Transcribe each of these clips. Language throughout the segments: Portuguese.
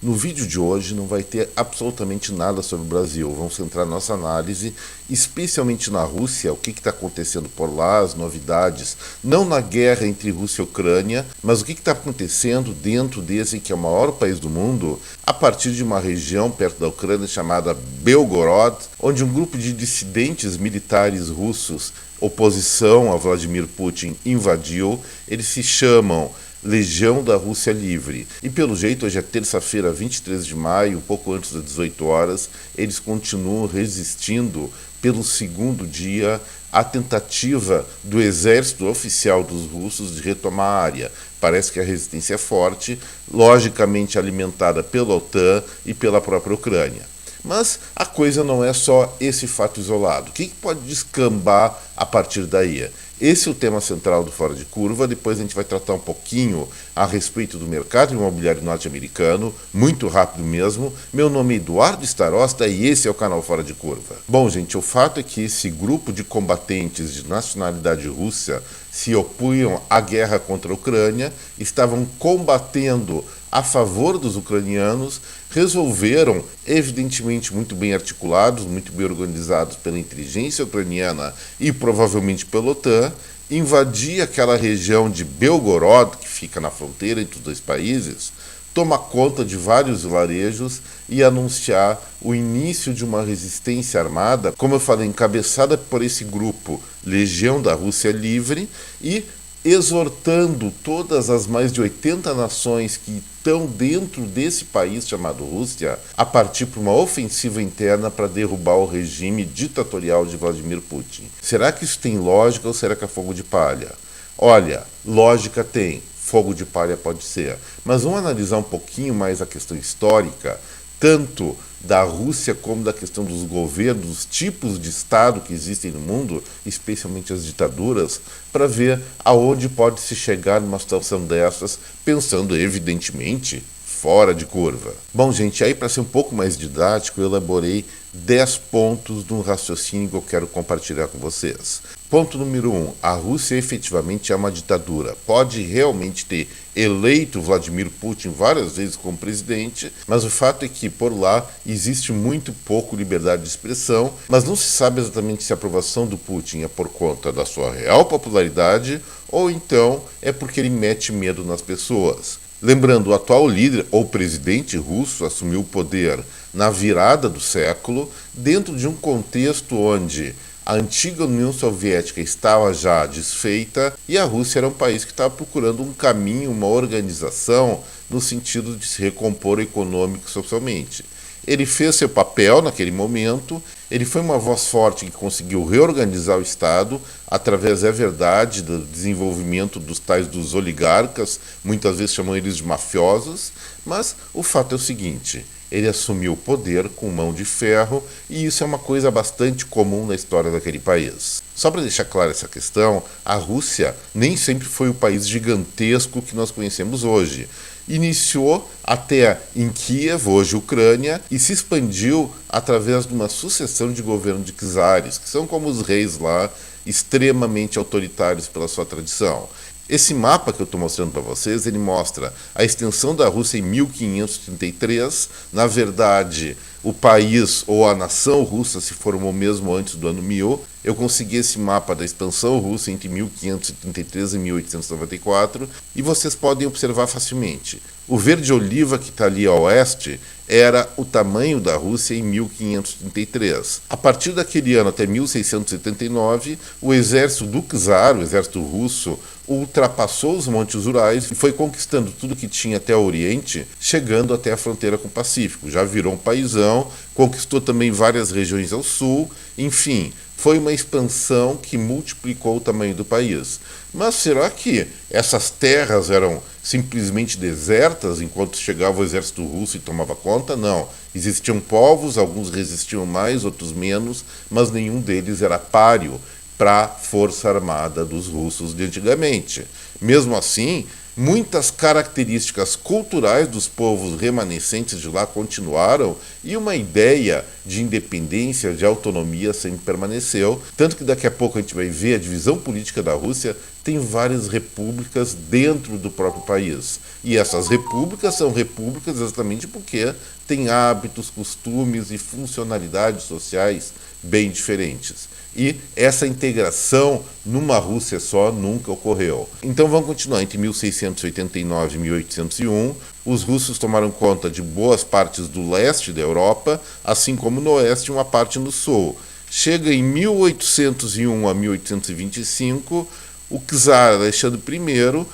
No vídeo de hoje não vai ter absolutamente nada sobre o Brasil. Vamos centrar nossa análise, especialmente na Rússia, o que está acontecendo por lá, as novidades, não na guerra entre Rússia e Ucrânia, mas o que está acontecendo dentro desse que é o maior país do mundo, a partir de uma região perto da Ucrânia chamada Belgorod, onde um grupo de dissidentes militares russos, oposição a Vladimir Putin, invadiu. Eles se chamam Legião da Rússia Livre. E pelo jeito, hoje é terça-feira, 23 de maio, um pouco antes das 18 horas, eles continuam resistindo pelo segundo dia à tentativa do exército oficial dos russos de retomar a área. Parece que a resistência é forte, logicamente alimentada pela OTAN e pela própria Ucrânia. Mas a coisa não é só esse fato isolado. O que pode descambar a partir daí? Esse é o tema central do Fora de Curva. Depois a gente vai tratar um pouquinho a respeito do mercado imobiliário norte-americano, muito rápido mesmo. Meu nome é Eduardo Starosta e esse é o canal Fora de Curva. Bom, gente, o fato é que esse grupo de combatentes de nacionalidade russa se opunham à guerra contra a Ucrânia, estavam combatendo a favor dos ucranianos, resolveram, evidentemente muito bem articulados, muito bem organizados pela inteligência ucraniana e provavelmente pela OTAN, invadir aquela região de Belgorod, que fica na fronteira entre os dois países, tomar conta de vários vilarejos e anunciar o início de uma resistência armada, como eu falei, encabeçada por esse grupo Legião da Rússia Livre, e exortando todas as mais de 80 nações que estão dentro desse país chamado Rússia a partir para uma ofensiva interna para derrubar o regime ditatorial de Vladimir Putin. Será que isso tem lógica ou será que é fogo de palha? Olha, lógica tem, fogo de palha pode ser, mas vamos analisar um pouquinho mais a questão histórica, tanto da Rússia como da questão dos governos, dos tipos de Estado que existem no mundo, especialmente as ditaduras, para ver aonde pode se chegar numa situação dessas, pensando evidentemente fora de curva. Bom, gente, aí para ser um pouco mais didático, eu elaborei 10 pontos de um raciocínio que eu quero compartilhar com vocês. Ponto número 1. A Rússia efetivamente é uma ditadura. Pode realmente ter eleito Vladimir Putin várias vezes como presidente, mas o fato é que por lá existe muito pouco liberdade de expressão, mas não se sabe exatamente se a aprovação do Putin é por conta da sua real popularidade ou então é porque ele mete medo nas pessoas. Lembrando, o atual líder ou presidente russo assumiu o poder na virada do século, dentro de um contexto onde a antiga União Soviética estava já desfeita e a Rússia era um país que estava procurando um caminho, uma organização no sentido de se recompor econômico e socialmente. Ele fez seu papel naquele momento, ele foi uma voz forte que conseguiu reorganizar o Estado através, é verdade, do desenvolvimento dos oligarcas, muitas vezes chamam eles de mafiosos, mas o fato é o seguinte, ele assumiu o poder com mão de ferro e isso é uma coisa bastante comum na história daquele país. Só para deixar clara essa questão, a Rússia nem sempre foi o país gigantesco que nós conhecemos hoje. Iniciou até em Kiev, hoje Ucrânia, e se expandiu através de uma sucessão de governos de czares, que são como os reis lá, extremamente autoritários pela sua tradição. Esse mapa que eu estou mostrando para vocês, ele mostra a extensão da Rússia em 1533. Na verdade, o país ou a nação russa se formou mesmo antes do ano 1000. Eu consegui esse mapa da expansão russa entre 1533 e 1894 e vocês podem observar facilmente. O verde oliva que está ali a oeste era o tamanho da Rússia em 1533. A partir daquele ano até 1679, o exército do czar, o exército russo, ultrapassou os Montes Urais e foi conquistando tudo que tinha até o Oriente, chegando até a fronteira com o Pacífico. Já virou um paísão, conquistou também várias regiões ao sul, enfim, foi uma expansão que multiplicou o tamanho do país. Mas será que essas terras eram simplesmente desertas enquanto chegava o exército russo e tomava conta? Não. Existiam povos, alguns resistiam mais, outros menos, mas nenhum deles era páreo para a força armada dos russos de antigamente. Mesmo assim, Muitas características culturais dos povos remanescentes de lá continuaram e uma ideia de independência, de autonomia sempre permaneceu. Tanto que daqui a pouco a gente vai ver a divisão política da Rússia, tem várias repúblicas dentro do próprio país. E essas repúblicas são repúblicas exatamente porque têm hábitos, costumes e funcionalidades sociais bem diferentes. E essa integração numa Rússia só nunca ocorreu. Então vamos continuar. Entre 1689 e 1801, os russos tomaram conta de boas partes do leste da Europa, assim como no oeste e uma parte no sul. Chega em 1801 a 1825, o czar Alexandre I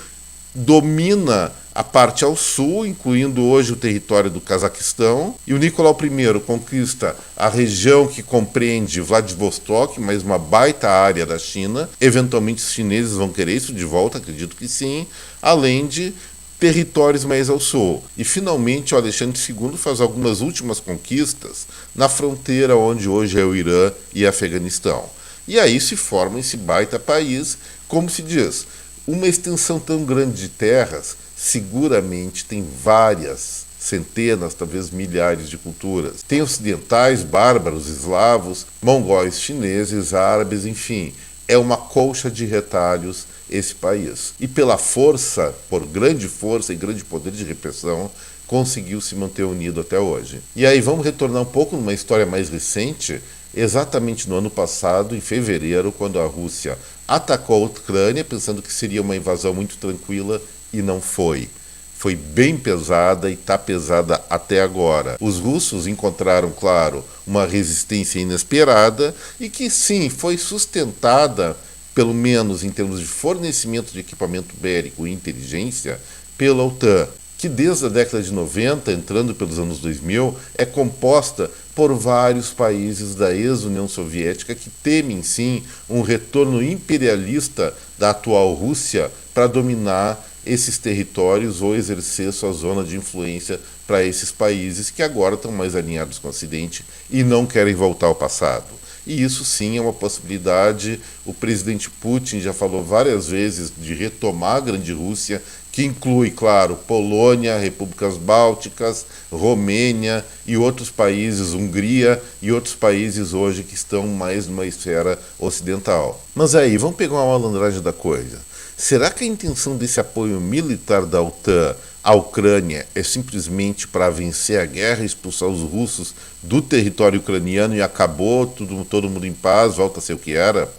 domina a parte ao sul, incluindo hoje o território do Cazaquistão, e o Nicolau I conquista a região que compreende Vladivostok, mais uma baita área da China. Eventualmente os chineses vão querer isso de volta, acredito que sim, além de territórios mais ao sul. E finalmente o Alexandre II faz algumas últimas conquistas na fronteira onde hoje é o Irã e Afeganistão. E aí se forma esse baita país, como se diz, uma extensão tão grande de terras seguramente tem várias centenas, talvez milhares de culturas. Tem ocidentais, bárbaros, eslavos, mongóis, chineses, árabes, enfim. É uma colcha de retalhos esse país. E pela força, por grande força e grande poder de repressão, conseguiu se manter unido até hoje. E aí vamos retornar um pouco numa história mais recente, exatamente no ano passado, em fevereiro, quando a Rússia atacou a Ucrânia, pensando que seria uma invasão muito tranquila, e não foi. Foi bem pesada e está pesada até agora. Os russos encontraram, claro, uma resistência inesperada e que sim, foi sustentada, pelo menos em termos de fornecimento de equipamento bélico e inteligência, pela OTAN, que desde a década de 90, entrando pelos anos 2000, é composta por vários países da ex-União Soviética que temem, sim, um retorno imperialista da atual Rússia para dominar esses territórios ou exercer sua zona de influência para esses países que agora estão mais alinhados com o Ocidente e não querem voltar ao passado. E isso sim é uma possibilidade. O presidente Putin já falou várias vezes de retomar a Grande Rússia, que inclui, claro, Polônia, Repúblicas Bálticas, Romênia e outros países, Hungria e outros países hoje que estão mais numa esfera ocidental. Mas aí, vamos pegar uma malandragem da coisa. Será que a intenção desse apoio militar da OTAN à Ucrânia é simplesmente para vencer a guerra, expulsar os russos do território ucraniano e acabou, todo mundo em paz, volta a ser o que era?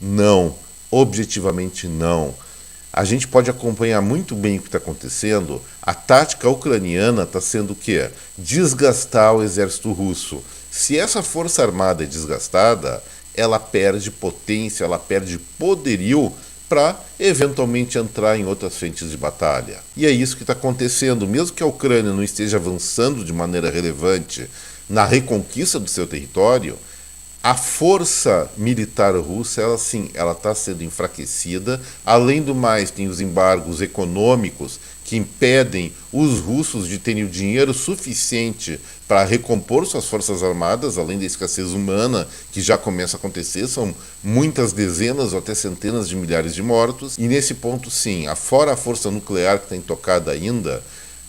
Não, objetivamente não. A gente pode acompanhar muito bem o que está acontecendo. A tática ucraniana está sendo o quê? Desgastar o exército russo. Se essa força armada é desgastada, ela perde potência, ela perde poderio para eventualmente entrar em outras frentes de batalha. E é isso que está acontecendo. Mesmo que a Ucrânia não esteja avançando de maneira relevante na reconquista do seu território, a força militar russa, ela está sendo enfraquecida. Além do mais, tem os embargos econômicos que impedem os russos de terem o dinheiro suficiente para recompor suas forças armadas, além da escassez humana que já começa a acontecer. São muitas dezenas ou até centenas de milhares de mortos. E nesse ponto, sim, fora a força nuclear que está intocada ainda,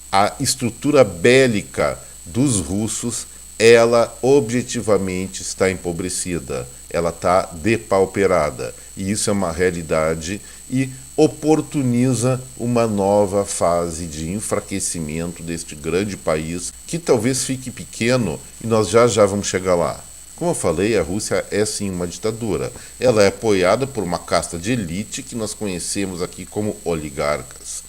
a estrutura bélica dos russos, ela objetivamente está empobrecida, ela está depauperada. E isso é uma realidade e oportuniza uma nova fase de enfraquecimento deste grande país, que talvez fique pequeno e nós já vamos chegar lá. Como eu falei, a Rússia é sim uma ditadura. Ela é apoiada por uma casta de elite que nós conhecemos aqui como oligarcas.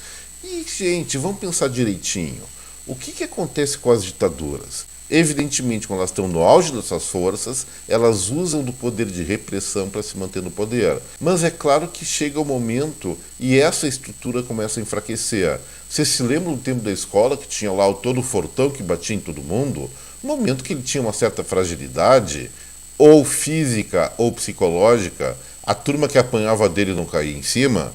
E, gente, vamos pensar direitinho. O que acontece com as ditaduras? Evidentemente, quando elas estão no auge das suas forças, elas usam do poder de repressão para se manter no poder. Mas é claro que chega o momento e essa estrutura começa a enfraquecer. Você se lembra do tempo da escola que tinha lá o todo fortão que batia em todo mundo? No momento que ele tinha uma certa fragilidade, ou física ou psicológica, a turma que apanhava dele não caía em cima,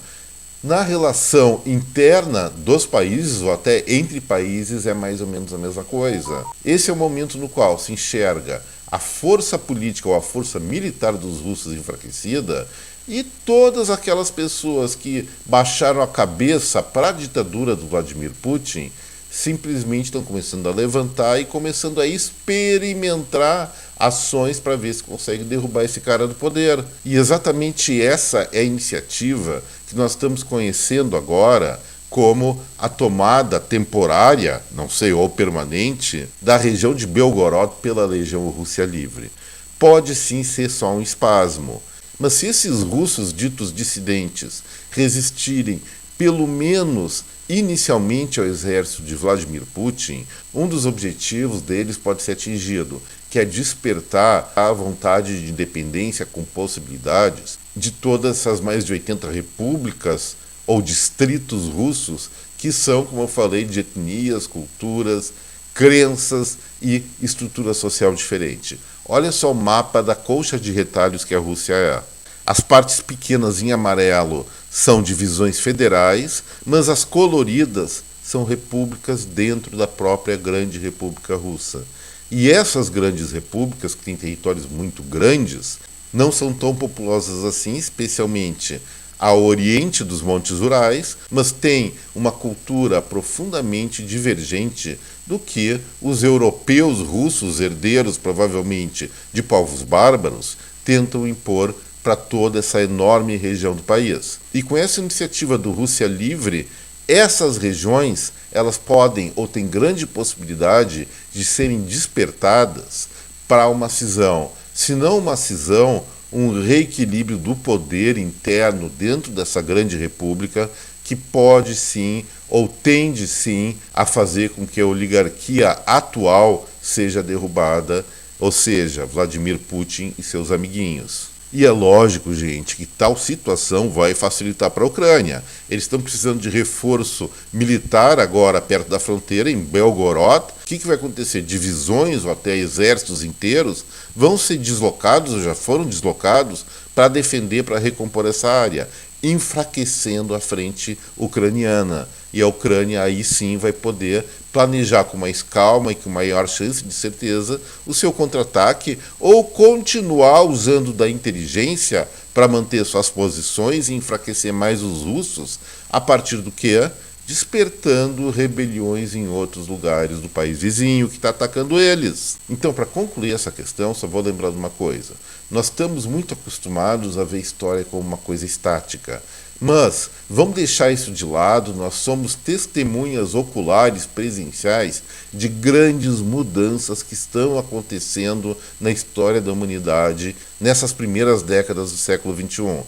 Na relação interna dos países, ou até entre países, é mais ou menos a mesma coisa. Esse é o momento no qual se enxerga a força política ou a força militar dos russos enfraquecida e todas aquelas pessoas que baixaram a cabeça para a ditadura do Vladimir Putin simplesmente estão começando a levantar e começando a experimentar ações para ver se consegue derrubar esse cara do poder. E exatamente essa é a iniciativa que nós estamos conhecendo agora como a tomada temporária, não sei, ou permanente, da região de Belgorod pela Legião Rússia Livre. Pode sim ser só um espasmo, mas se esses russos ditos dissidentes resistirem pelo menos inicialmente ao exército de Vladimir Putin, um dos objetivos deles pode ser atingido, que é despertar a vontade de independência com possibilidades de todas essas mais de 80 repúblicas ou distritos russos que são, como eu falei, de etnias, culturas, crenças e estrutura social diferente. Olha só o mapa da colcha de retalhos que a Rússia é. As partes pequenas em amarelo são divisões federais, mas as coloridas são repúblicas dentro da própria grande república russa. E essas grandes repúblicas, que têm territórios muito grandes, não são tão populosas assim, especialmente ao oriente dos Montes Urais, mas têm uma cultura profundamente divergente do que os europeus russos, herdeiros provavelmente de povos bárbaros, tentam impor para toda essa enorme região do país. E com essa iniciativa do Rússia Livre, essas regiões elas podem ou têm grande possibilidade de serem despertadas para uma cisão. Se não uma cisão, um reequilíbrio do poder interno dentro dessa grande república que pode sim ou tende sim a fazer com que a oligarquia atual seja derrubada, ou seja, Vladimir Putin e seus amiguinhos. E é lógico, gente, que tal situação vai facilitar para a Ucrânia. Eles estão precisando de reforço militar agora perto da fronteira, em Belgorod. O que vai acontecer? Divisões ou até exércitos inteiros vão ser deslocados, ou já foram deslocados, para defender, para recompor essa área, enfraquecendo a frente ucraniana. E a Ucrânia aí sim vai poder planejar com mais calma e com maior chance de certeza o seu contra-ataque ou continuar usando da inteligência para manter suas posições e enfraquecer mais os russos a partir do que? Despertando rebeliões em outros lugares do país vizinho que está atacando eles. Então, para concluir essa questão, só vou lembrar de uma coisa. Nós estamos muito acostumados a ver história como uma coisa estática. Mas vamos deixar isso de lado, nós somos testemunhas oculares, presenciais, de grandes mudanças que estão acontecendo na história da humanidade nessas primeiras décadas do século XXI.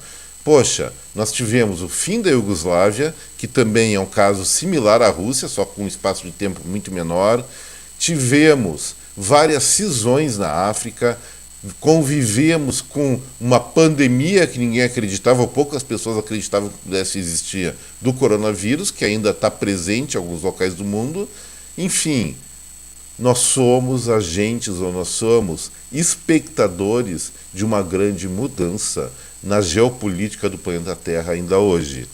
Poxa, nós tivemos o fim da Iugoslávia, que também é um caso similar à Rússia, só com um espaço de tempo muito menor. Tivemos várias cisões na África, convivemos com uma pandemia que ninguém acreditava, ou poucas pessoas acreditavam que pudesse existir, do coronavírus, que ainda está presente em alguns locais do mundo. Enfim, nós somos agentes ou nós somos espectadores de uma grande mudança na geopolítica do planeta Terra ainda hoje.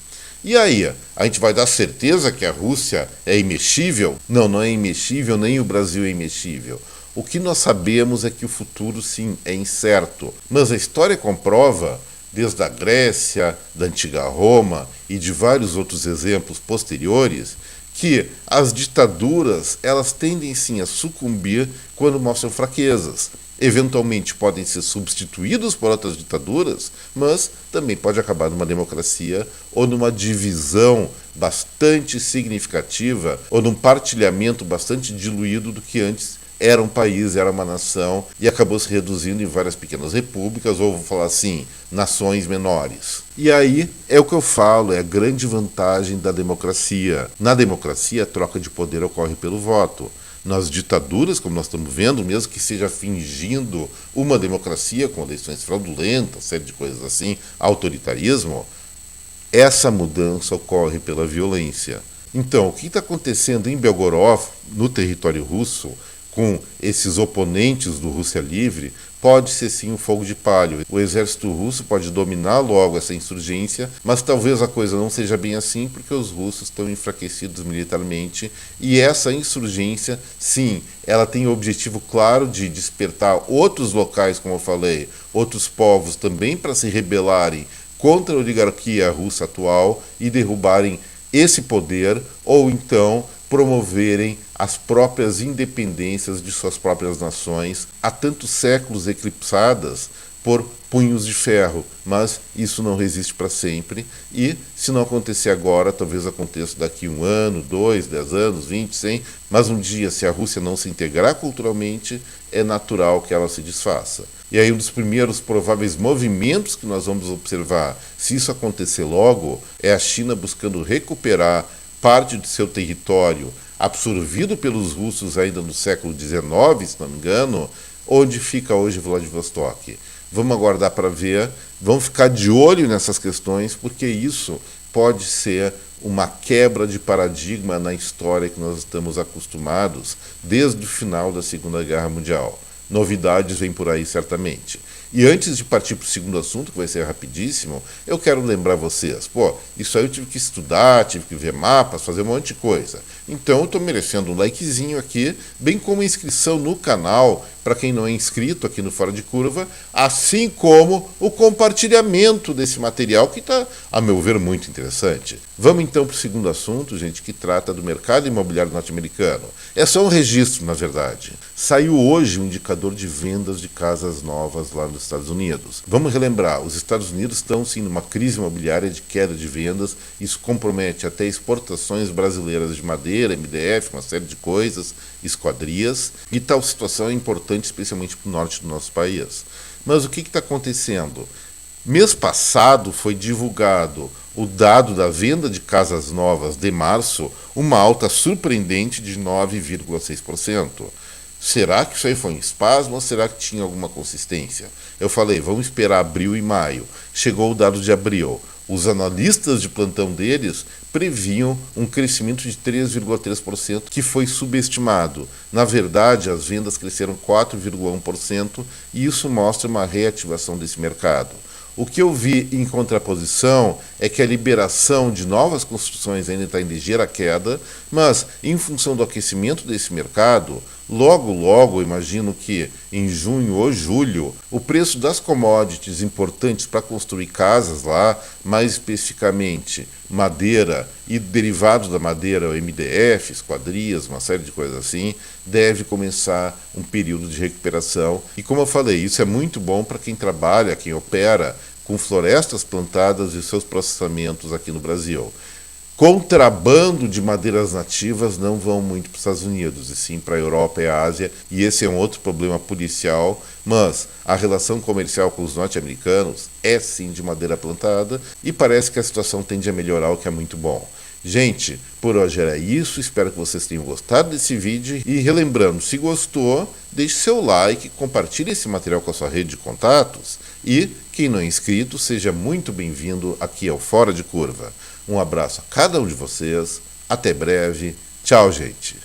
E aí, a gente vai dar certeza que a Rússia é imexível? Não, não é imexível, nem o Brasil é imexível. O que nós sabemos é que o futuro, sim, é incerto. Mas a história comprova, desde a Grécia, da antiga Roma e de vários outros exemplos posteriores, que as ditaduras elas tendem sim a sucumbir quando mostram fraquezas. Eventualmente podem ser substituídos por outras ditaduras, mas também pode acabar numa democracia ou numa divisão bastante significativa ou num partilhamento bastante diluído do que antes era um país, era uma nação e acabou se reduzindo em várias pequenas repúblicas ou, vou falar assim, nações menores. E aí é o que eu falo, é a grande vantagem da democracia. Na democracia, a troca de poder ocorre pelo voto. Nas ditaduras, como nós estamos vendo, mesmo que seja fingindo uma democracia com eleições fraudulentas, série de coisas assim, autoritarismo, essa mudança ocorre pela violência. Então, o que está acontecendo em Belgorod, no território russo, com esses oponentes do Rússia Livre, pode ser sim um fogo de palha. O exército russo pode dominar logo essa insurgência, mas talvez a coisa não seja bem assim, porque os russos estão enfraquecidos militarmente, e essa insurgência, sim, ela tem o objetivo claro de despertar outros locais, como eu falei, outros povos também para se rebelarem contra a oligarquia russa atual e derrubarem esse poder, ou então promoverem as próprias independências de suas próprias nações, há tantos séculos eclipsadas por punhos de ferro, mas isso não resiste para sempre, e se não acontecer agora, talvez aconteça daqui 1 ano, 2, 10 anos, 20, 100, mas um dia, se a Rússia não se integrar culturalmente, é natural que ela se desfaça. E aí um dos primeiros prováveis movimentos que nós vamos observar, se isso acontecer logo, é a China buscando recuperar parte de seu território absorvido pelos russos ainda no século XIX, se não me engano, onde fica hoje Vladivostok. Vamos aguardar para ver, vamos ficar de olho nessas questões, porque isso pode ser uma quebra de paradigma na história que nós estamos acostumados desde o final da Segunda Guerra Mundial. Novidades vêm por aí certamente. E antes de partir para o segundo assunto, que vai ser rapidíssimo, eu quero lembrar vocês, isso aí eu tive que estudar, tive que ver mapas, fazer um monte de coisa. Então eu estou merecendo um likezinho aqui, bem como inscrição no canal, para quem não é inscrito aqui no Fora de Curva, assim como o compartilhamento desse material, que está, a meu ver, muito interessante. Vamos então para o segundo assunto, gente, que trata do mercado imobiliário norte-americano. É só um registro, na verdade. Saiu hoje um indicador de vendas de casas novas lá nos Estados Unidos. Vamos relembrar, os Estados Unidos estão sim numa crise imobiliária de queda de vendas, isso compromete até exportações brasileiras de madeira, MDF, uma série de coisas, esquadrias, e tal situação é importante especialmente para o norte do nosso país. Mas o que está acontecendo? Mês passado foi divulgado o dado da venda de casas novas de março, uma alta surpreendente de 9,6%. Será que isso aí foi um espasmo ou será que tinha alguma consistência? Eu falei, vamos esperar abril e maio. Chegou o dado de abril. Os analistas de plantão deles previam um crescimento de 3,3%, que foi subestimado. Na verdade, as vendas cresceram 4,1% e isso mostra uma reativação desse mercado. O que eu vi em contraposição é que a liberação de novas construções ainda está em ligeira queda, mas em função do aquecimento desse mercado, logo, imagino que em junho ou julho, o preço das commodities importantes para construir casas lá, mais especificamente madeira e derivados da madeira, o MDF, esquadrias, uma série de coisas assim, deve começar um período de recuperação. E como eu falei, isso é muito bom para quem trabalha, quem opera com florestas plantadas e seus processamentos aqui no Brasil. Contrabando de madeiras nativas não vão muito para os Estados Unidos, e sim para a Europa e a Ásia, e esse é um outro problema policial, mas a relação comercial com os norte-americanos é sim de madeira plantada, e parece que a situação tende a melhorar, o que é muito bom. Gente, por hoje era isso, espero que vocês tenham gostado desse vídeo, e relembrando, se gostou, deixe seu like, compartilhe esse material com a sua rede de contatos, e quem não é inscrito, seja muito bem-vindo aqui ao Fora de Curva. Um abraço a cada um de vocês, até breve, tchau, gente!